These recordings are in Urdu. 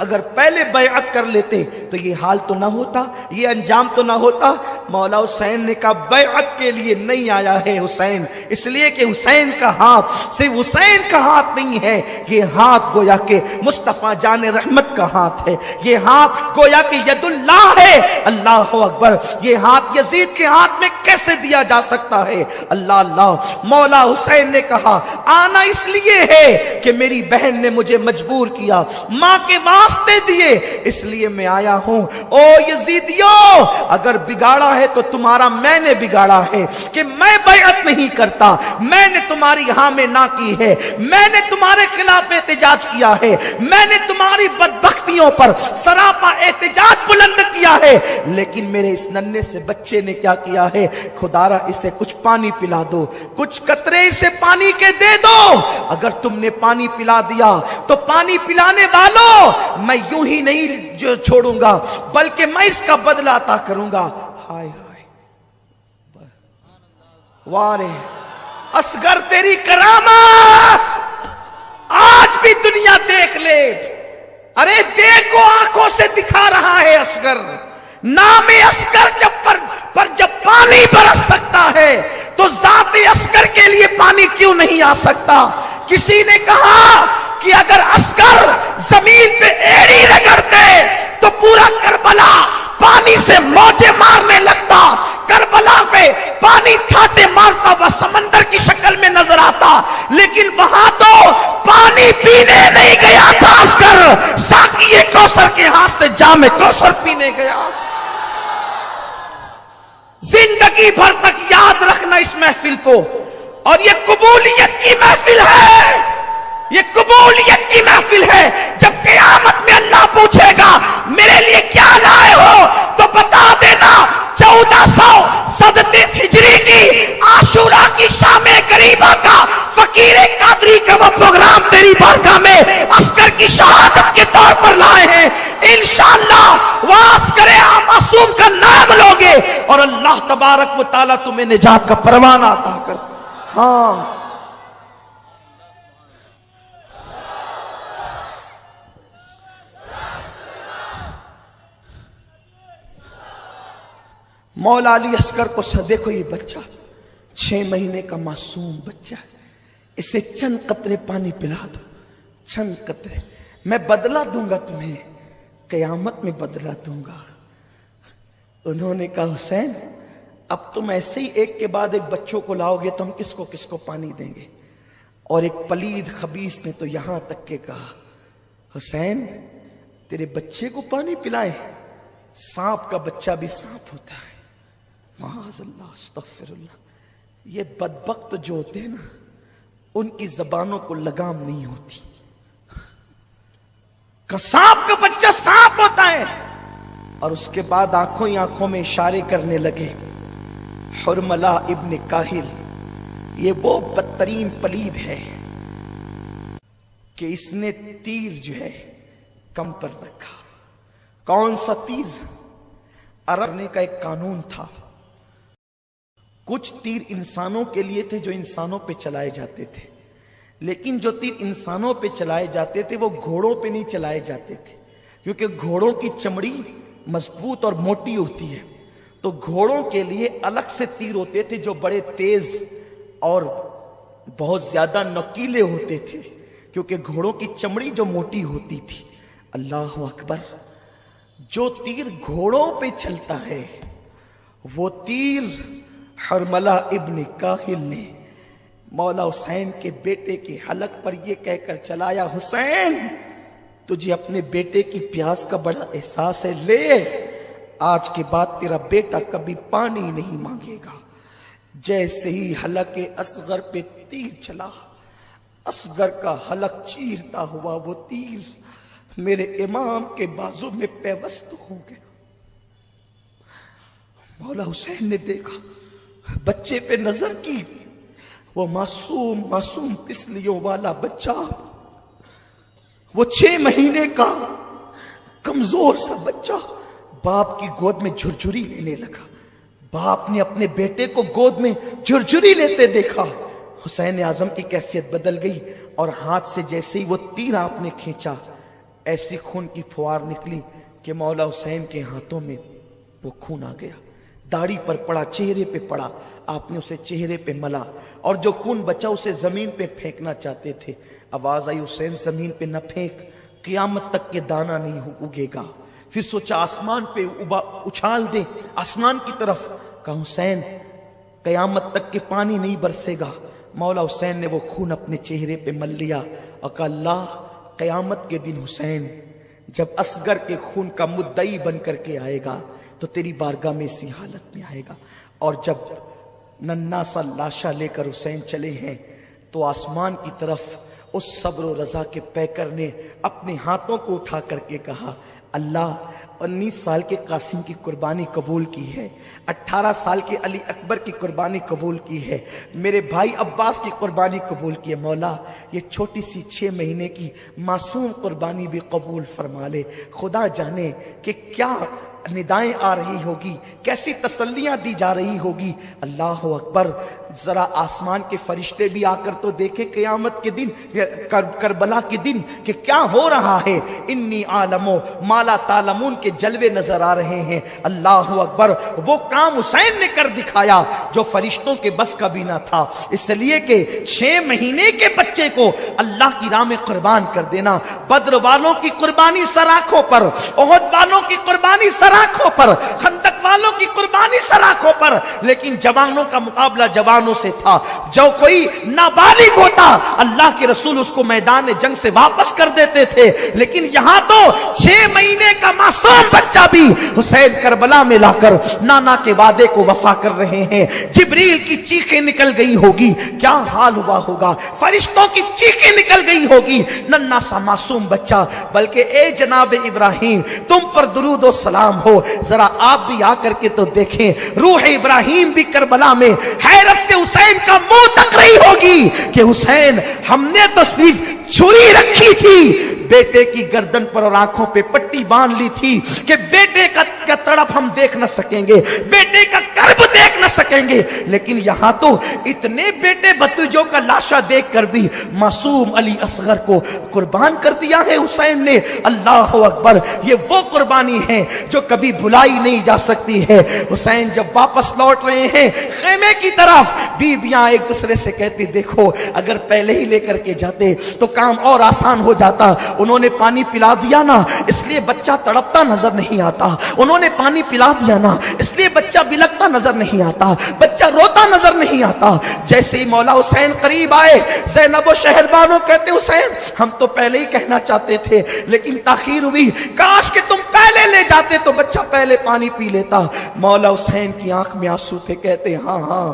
اگر پہلے بیعت کر لیتے تو یہ حال تو نہ ہوتا، یہ انجام تو نہ ہوتا۔ مولا حسین نے کہا بیعت کے لیے نہیں آیا ہے حسین، اس لیے کہ حسین کا ہاتھ صرف حسین کا ہاتھ نہیں ہے، یہ ہاتھ گویا کہ مصطفیٰ جان رحمت کا ہاتھ ہے، یہ ہاتھ گویا کہ ید اللہ ہے۔ اللہ اکبر، یہ ہاتھ یزید کے ہاتھ میں کیسے دیا جا سکتا ہے؟ اللہ اللہ۔ مولا حسین نے کہا آنا اس لیے ہے کہ میری بہن نے مجھے مجبور کیا، ماں کے واسطے دیے، اس لیے میں آیا ہوں۔ او یزیدیوں، اگر بگاڑا ہے تو تمہارا میں نے بگاڑا ہے کہ میں بیعت نہیں کرتا، میں نے تمہاری ہاں میں نہ کی ہے، میں نے تمہارے خلاف احتجاج کیا ہے، میں نے تمہاری بدبختیوں پر سراپا احتجاج بلند کیا ہے، لیکن میرے اس ننھے سے بچے نے کیا کیا ہے؟ خدارا اسے کچھ پانی پلا دو، کچھ قطرے اسے پانی کے دے دو۔ اگر تم نے پانی پلا دیا تو پانی پلانے والوں میں یوں ہی نہیں چھوڑوں گا، بلکہ میں اس کا بدلہ عطا کروں گا۔ ہائے ہائے وارے اصغر تیری کرامت آج بھی دنیا دیکھ لے۔ ارے دیکھو آنکھوں سے دکھا رہا ہے اصغر، نام اصغر جب پانی برس سکتا ہے تو ذات اصغر کے لیے پانی کیوں نہیں آ سکتا؟ کسی نے کہا کہ اگر اصغر زمین پہ ایڑی رگڑتے تو پورا کربلا پانی سے موجیں مارنے لگتا، کربلا پہ پانی تھاتے مارتا وہ سمندر کی شکل میں نظر آتا، لیکن وہاں تو پانی پینے نہیں گیا تھا اصغر، ساقی کوثر کے ہاتھ سے جام کوثر پینے گیا۔ زندگی بھر تک یاد رکھنا اس محفل کو، اور یہ قبولیت کی محفل ہے، یہ قبولیت کی محفل ہے۔ جب قیامت میں اللہ پوچھے گا میرے لیے کیا لائے ہو تو بتا دینا 1400 ہجری کی عاشورہ کی شام قریبہ کا فقیر قادری کا وہ پروگرام تیری بارگاہ میں اصغر کی شہادت کے طور پر لائے ہیں۔ انشاءاللہ وہ اصغر معصوم کا نام لوگے اور اللہ تبارک و تعالیٰ تمہیں نجات کا پروانہ عطا کر۔ ہاں مولا علی اصغر کو دیکھو، یہ بچہ 6 مہینے کا معصوم بچہ، اسے چند قطرے پانی پلا دو، چند قطرے، میں بدلہ دوں گا تمہیں، قیامت میں بدلہ دوں گا۔ انہوں نے کہا حسین اب تم ایسے ہی ایک کے بعد ایک بچوں کو لاؤ گے تو ہم کس کو پانی دیں گے؟ اور ایک پلید خبیث نے تو یہاں تک کہ کہا حسین تیرے بچے کو پانی پلائے؟ سانپ کا بچہ بھی سانپ ہوتا ہے، معاذ اللہ استغفر اللہ۔ یہ بدبخت جو ہوتے ہیں نا ان کی زبانوں کو لگام نہیں ہوتی، سانپ کا بچہ سانپ ہوتا ہے۔ اور اس کے بعد آنکھوں ہی آنکھوں میں اشارے کرنے لگے۔ حرملہ ابن کاہل یہ وہ بدترین پلید ہے کہ اس نے تیر جو ہے کم پر رکھا۔ کون سا تیر؟ عرب نے کا ایک قانون تھا، کچھ تیر انسانوں کے لیے تھے جو انسانوں پہ چلائے جاتے تھے، لیکن جو تیر انسانوں پہ چلائے جاتے تھے وہ گھوڑوں پہ نہیں چلائے جاتے تھے، کیونکہ گھوڑوں کی چمڑی مضبوط اور موٹی ہوتی ہے، تو گھوڑوں کے لیے الگ سے تیر ہوتے تھے جو بڑے تیز اور بہت زیادہ نوکیلے ہوتے تھے، کیونکہ گھوڑوں کی چمڑی جو موٹی ہوتی تھی۔ اللہ اکبر، جو تیر گھوڑوں پہ چلتا ہے وہ تیر حرملہ ابن کاہل نے مولا حسین کے بیٹے کے حلق پر یہ کہہ کر چلایا، حسین تجھے اپنے بیٹے کی پیاس کا بڑا احساس ہے، لے آج کے بعد تیرا بیٹا کبھی پانی نہیں مانگے گا۔ جیسے ہی حلق اصغر پہ تیر چلا، اصغر کا حلق چیرتا ہوا وہ تیر میرے امام کے بازو میں پیوست ہو گیا۔ مولا حسین نے دیکھا، بچے پہ نظر کی، وہ معصوم پسلیوں والا بچہ، وہ 6 مہینے کا کمزور سا بچہ باپ کی گود میں جھرجھری لینے لگا۔ باپ نے اپنے بیٹے کو گود میں جھرجھری لیتے دیکھا، حسین اعظم کی کیفیت بدل گئی، اور ہاتھ سے جیسے ہی وہ تیر آپ نے کھینچا، ایسی خون کی پھوار نکلی کہ مولا حسین کے ہاتھوں میں وہ خون آ گیا، داڑھی پر پڑا، چہرے پہ پڑا، آپ نے اسے چہرے پہ ملا، اور جو خون بچا اسے زمین پہ پھینکنا چاہتے تھے۔ آواز آئی حسین زمین پہ نہ پھینک، قیامت تک کے دانہ نہیں اگے گا۔ پھر سوچا آسمان پہ اچھال دے، آسمان کی طرف، کہا حسین قیامت تک کے پانی نہیں برسے گا۔ مولا حسین نے وہ خون اپنے چہرے پہ مل لیا اور کہا اللہ قیامت کے دن حسین جب اصغر کے خون کا مدعی بن کر کے آئے گا تو تیری بارگاہ میں اسی حالت میں آئے گا۔ اور جب ننھا سا لاشا لے کر حسین چلے ہیں تو آسمان کی طرف اس صبر و رضا کے پیکر نے اپنے ہاتھوں کو اٹھا کر کے کہا اللہ 19 سال کے قاسم کی قربانی قبول کی ہے، 18 سال کے علی اکبر کی قربانی قبول کی ہے، میرے بھائی عباس کی قربانی قبول کی ہے، مولا یہ چھوٹی سی 6 مہینے کی معصوم قربانی بھی قبول فرما لے۔ خدا جانے کہ کیا ندائیں آ رہی ہوگی، کیسی تسلیاں دی جا رہی ہوگی۔ اللہ اکبر، ذرا آسمان کے فرشتے بھی آ کر تو دیکھیں قیامت کے دن، کربلا کے دن کہ کیا ہو رہا ہے۔ انی عالم ما لا تعلمون کے جلوے نظر آ رہے ہیں۔ اللہ اکبر، وہ کام حسین نے کر دکھایا جو فرشتوں کے بس کا بھی نہ تھا، اس لیے کہ 6 مہینے کے بچے کو اللہ کی راہ میں قربان کر دینا، بدر والوں کی قربانی سر آنکھوں پر، احد والوں کی قربانی سر آنکھوں پر، خندق والوں کی قربانی سر آنکھوں پر، لیکن جوانوں کا مقابلہ جوانوں سے تھا۔ جو کوئی نابالغ ہوتا اللہ کے رسول اس کو میدان جنگ سے واپس کر دیتے تھے، لیکن یہاں تو 6 مہینے کا معصوم بچہ بھی حسین کربلا میں لا کر نانا کے وعدے کو وفا کر رہے ہیں۔ جبریل کی چیخیں نکل گئی ہوگی، کیا حال ہوا ہوگا، فرشتوں کی چیخیں نکل گئی ہوگی، ننھا سا معصوم بچہ۔ بلکہ اے جناب ابراہیم تم پر درود و سلام ہو، ذرا آپ بھی آ کر کے تو دیکھیں، روح ابراہیم بھی کربلا میں حیرت سے حسین کا منہ تک رہی ہوگی کہ حسین ہم نے تو صرف چھری رکھی تھی، بیٹے کی گردن پر اور آنکھوں پہ پٹی باندھ لی تھی کہ بیٹے کا تڑپ ہم دیکھ نہ سکیں گے، بیٹے کا کرب دیکھ نہ سکیں گے، لیکن یہاں تو اتنے بیٹے بتوجوں کا لاشا دیکھ کر بھی معصوم علی اصغر کو قربان کر دیا ہے حسین نے۔ اللہ اکبر، یہ وہ قربانی ہے جو کبھی بھلائی نہیں جا سکتی ہے۔ حسین جب واپس لوٹ رہے ہیں خیمے کی طرف، بیویاں ایک دوسرے سے کہتی دیکھو اگر پہلے ہی لے کر کے جاتے تو کام اور آسان ہو جاتا، انہوں نے پانی پلا دیا نا اس لیے بچہ تڑپتا نظر نہیں آتا، انہوں نے پانی پلا دیا نا اس لیے بچہ بلکتا نظر نہیں آتا، بچہ روتا نظر نہیں آتا۔ جیسے ہی مولا حسین قریب آئے، زینب و شہربانو کہتے حسین ہم تو پہلے ہی کہنا چاہتے تھے لیکن تاخیر ہوئی، کاش کہ تم پہلے لے جاتے تو بچہ پہلے پانی پی لیتا۔ مولا حسین کی آنکھ میں آنسو تھے، کہتے ہاں ہاں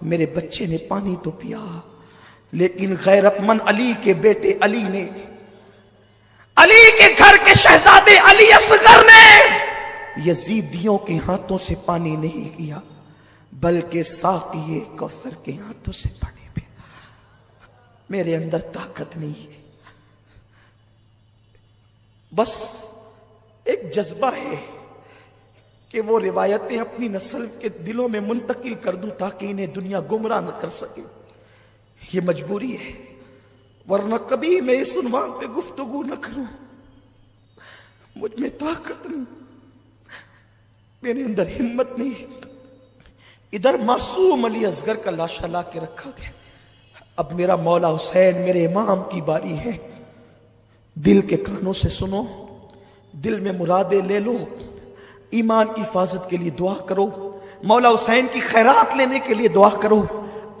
میرے بچے نے پانی تو پیا، لیکن غیرت مند علی کے بیٹے علی نے، علی کے گھر کے شہزادے علی اصغر نے یزیدیوں کے ہاتھوں سے پانی نہیں کیا بلکہ ساقی کوثر کے ہاتھوں سے پانی پیا۔ میرے اندر طاقت نہیں ہے، بس ایک جذبہ ہے کہ وہ روایتیں اپنی نسل کے دلوں میں منتقل کر دوں تاکہ انہیں دنیا گمراہ نہ کر سکے، یہ مجبوری ہے، ورنہ کبھی میں اس عنوان پہ گفتگو نہ کروں۔ مجھ میں طاقت نہیں، میرے اندر ہمت نہیں۔ ادھر معصوم علی اصغر کا لاشا لا کے رکھا گیا، اب میرا مولا حسین میرے امام کی باری ہے۔ دل کے کانوں سے سنو، دل میں مرادیں لے لو، ایمان کی حفاظت کے لیے دعا کرو، مولا حسین کی خیرات لینے کے لیے دعا کرو۔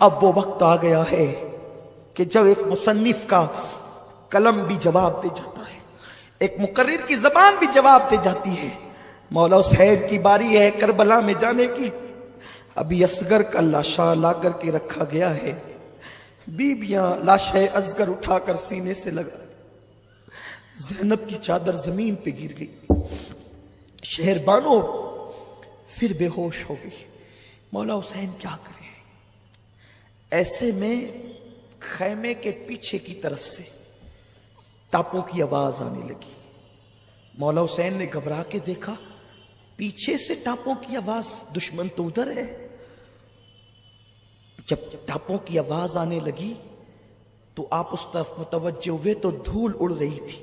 اب وہ وقت آ گیا ہے کہ جب ایک مصنف کا قلم بھی جواب دے جاتا ہے، ایک مقرر کی زبان بھی جواب دے جاتی ہے۔ مولا حسین کی باری ہے کربلا میں جانے کی۔ ابھی اصغر کا لاشا لا کر کے رکھا گیا ہے، بیویاں لاشا اصغر اٹھا کر سینے سے لگا، زینب کی چادر زمین پہ گر گئی، شہربانو پھر بے ہوش ہو گئی۔ مولا حسین کیا کرے؟ ایسے میں خیمے کے پیچھے کی طرف سے ٹاپوں کی آواز آنے لگی۔ مولا حسین نے گھبرا کے دیکھا، پیچھے سے ٹاپوں کی آواز، دشمن تو ادھر ہے۔ جب ٹاپوں کی آواز آنے لگی تو آپ اس طرف متوجہ ہوئے تو دھول اڑ رہی تھی،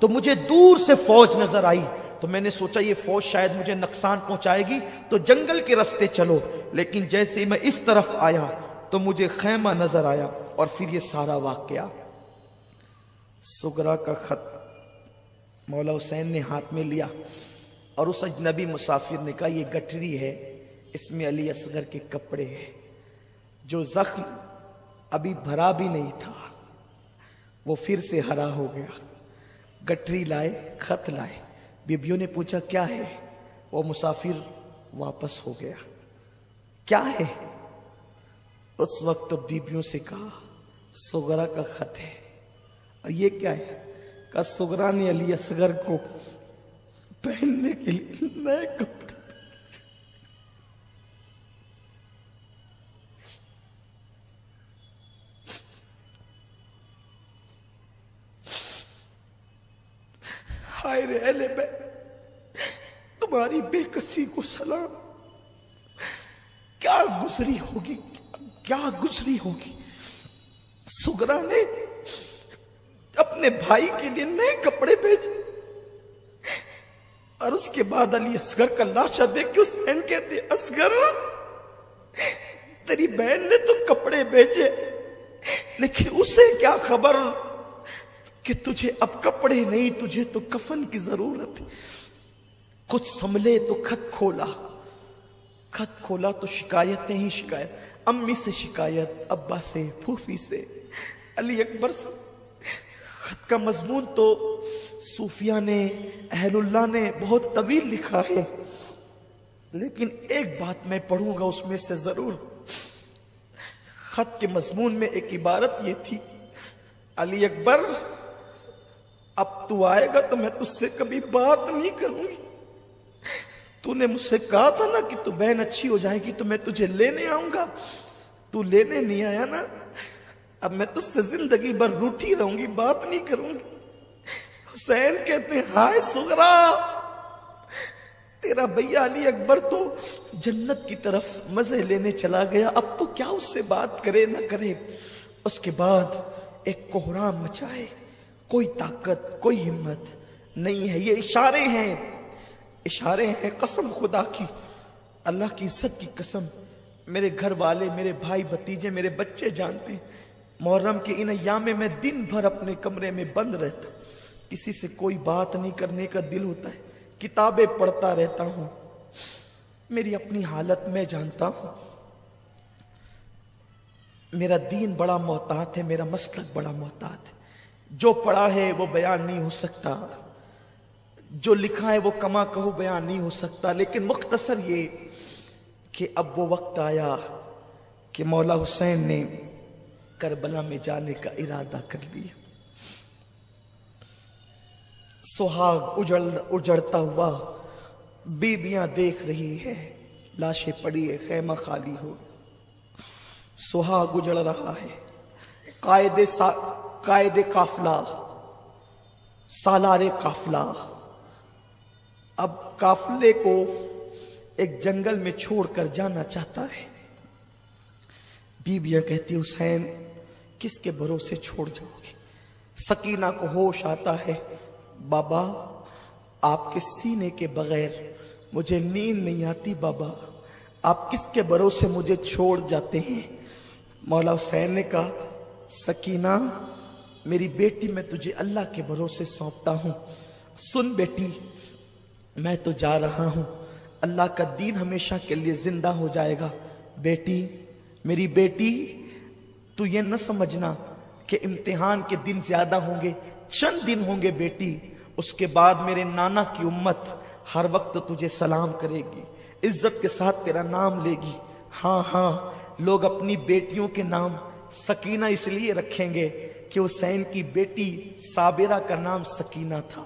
تو مجھے دور سے فوج نظر آئی، تو میں نے سوچا یہ فوج شاید مجھے نقصان پہنچائے گی، تو جنگل کے راستے چلو۔ لیکن جیسے میں اس طرف آیا تو مجھے خیمہ نظر آیا، اور پھر یہ سارا واقعہ۔ سغرا کا خط مولا حسین نے ہاتھ میں لیا، اور اس اجنبی مسافر نے کہا یہ گٹھری ہے، اس میں علی اصغر کے کپڑے ہیں، جو زخم ابھی بھرا بھی نہیں تھا وہ پھر سے ہرا ہو گیا۔ گٹھری لائے، خط لائے، بیبیوں نے پوچھا کیا ہے؟ وہ مسافر واپس ہو گیا۔ کیا ہے؟ اس وقت تو بیبیوں سے کہا سغرا کا خط ہے۔ اور یہ کیا ہے؟ کہا سغرا نے علی اصغر کو پہننے کے لیے نئے کپڑے۔ ہائے رے اہل بیت، تمہاری بے کسی کو سلام۔ کیا گزری ہوگی، کیا گزری ہوگی۔ سغرا نے اپنے بھائی کے لیے نئے کپڑے بھیجے، اور اس کے بعد علی اصغر کا لاشا دیکھ کے حسین کہتے اصغر تیری بہن نے تو کپڑے بھیجے، لیکن اسے کیا خبر کہ تجھے اب کپڑے نہیں، تجھے تو کفن کی ضرورت ہے۔ کچھ سنبھلے تو خط کھولا، خط کھولا تو شکایتیں ہی شکایت، امی سے شکایت، ابا سے، پھوفی سے، علی اکبر سے۔ خط کا مضمون تو صوفیہ نے، اہل اللہ نے بہت طویل لکھا ہے، لیکن ایک بات میں پڑھوں گا اس میں سے ضرور۔ خط کے مضمون میں ایک عبارت یہ تھی، علی اکبر اب تو آئے گا تو میں تجھ سے کبھی بات نہیں کروں گی۔ تو نے مجھ سے کہا تھا نا کہ تو بہن اچھی ہو جائے گی تو میں تجھے لینے آؤں گا، تو لینے نہیں آیا نا، اب میں تجھ سے زندگی بھر روٹھی رہوں گی، بات نہیں کروں گی۔ حسین کہتے ہیں ہائے سغرا، تیرا بھیا علی اکبر تو جنت کی طرف مزے لینے چلا گیا، اب تو کیا اس سے بات کرے نہ کرے۔ اس کے بعد ایک کوہرام مچائے، کوئی طاقت، کوئی ہمت نہیں ہے۔ یہ اشارے ہیں، اشارے ہیں، قسم خدا کی، اللہ کی عزت کی قسم، میرے گھر والے، میرے بھائی بھتیجے، میرے بچے جانتے ہیں، محرم کے ان ایام میں میں دن بھر اپنے کمرے میں بند رہتا، کسی سے کوئی بات نہیں کرنے کا دل ہوتا ہے، کتابیں پڑھتا رہتا ہوں، میری اپنی حالت میں جانتا ہوں۔ میرا دین بڑا محتاط ہے، میرا مسلک بڑا محتاط ہے، جو پڑھا ہے وہ بیان نہیں ہو سکتا، جو لکھا ہے وہ کما کہو بیان نہیں ہو سکتا، لیکن مختصر یہ کہ اب وہ وقت آیا کہ مولا حسین نے کربلا میں جانے کا ارادہ کر لیا۔ سہاگ اجڑتا ہوا بیبیاں دیکھ رہی ہے، لاشیں پڑی ہے، خیمہ خالی ہو، سہاگ اجڑ رہا ہے، قائد قافلہ، سالار قافلہ اب قافلے کو ایک جنگل میں چھوڑ کر جانا چاہتا ہے۔ بیبیاں کہتی حسین کس کے بھروسے چھوڑ جاؤ گے؟ سکینہ کو ہوش آتا ہے، بابا آپ کے سینے کے بغیر مجھے نیند نہیں آتی، بابا آپ کس کے بھروسے مجھے چھوڑ جاتے ہیں؟ مولا حسین نے کہا سکینہ میری بیٹی، میں تجھے اللہ کے بھروسے سونپتا ہوں، سن بیٹی میں تو جا رہا ہوں، اللہ کا دین ہمیشہ کے لیے زندہ ہو جائے گا، بیٹی میری بیٹی تو یہ نہ سمجھنا کہ امتحان کے دن زیادہ ہوں گے، چند دن ہوں گے بیٹی، اس کے بعد میرے نانا کی امت ہر وقت تجھے سلام کرے گی، عزت کے ساتھ تیرا نام لے گی۔ ہاں ہاں لوگ اپنی بیٹیوں کے نام سکینہ اس لیے رکھیں گے کہ حسین کی بیٹی صابرہ کا نام سکینہ تھا۔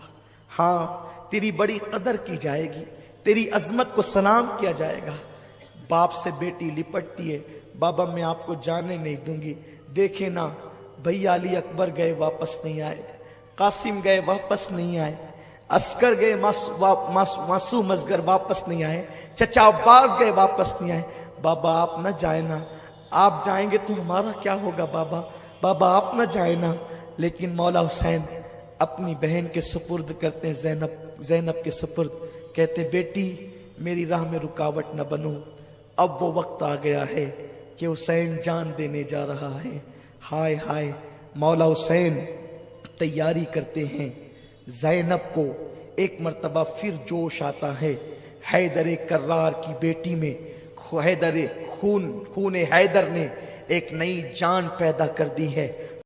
ہاں تیری بڑی قدر کی جائے گی، تیری عظمت کو سلام کیا جائے گا۔ باپ سے بیٹی لپٹتی ہے، بابا میں آپ کو جانے نہیں دوں گی، دیکھیں نا بھیا علی اکبر گئے واپس نہیں آئے، قاسم گئے واپس نہیں آئے، عسکر گئے معصوم اصغر واپس نہیں آئے، چچا عباس گئے واپس نہیں آئے، بابا آپ نہ جائیں نا، آپ جائیں گے تو ہمارا کیا ہوگا بابا، بابا آپ نہ جائیں نا۔ لیکن مولا حسین اپنی بہن کے سپرد کرتے ہیں، زینب کے سپرد، کہتے بیٹی میری راہ میں رکاوٹ نہ بنو، اب وہ وقت آ گیا ہے کہ حسین جان دینے جا رہا ہے۔ ہائے ہائے، مولا حسین تیاری کرتے ہیں۔ زینب کو ایک مرتبہ پھر جوش آتا ہے، حیدر کرار کی بیٹی میں خون حیدر نے ایک نئی جان پیدا کر دی ہے۔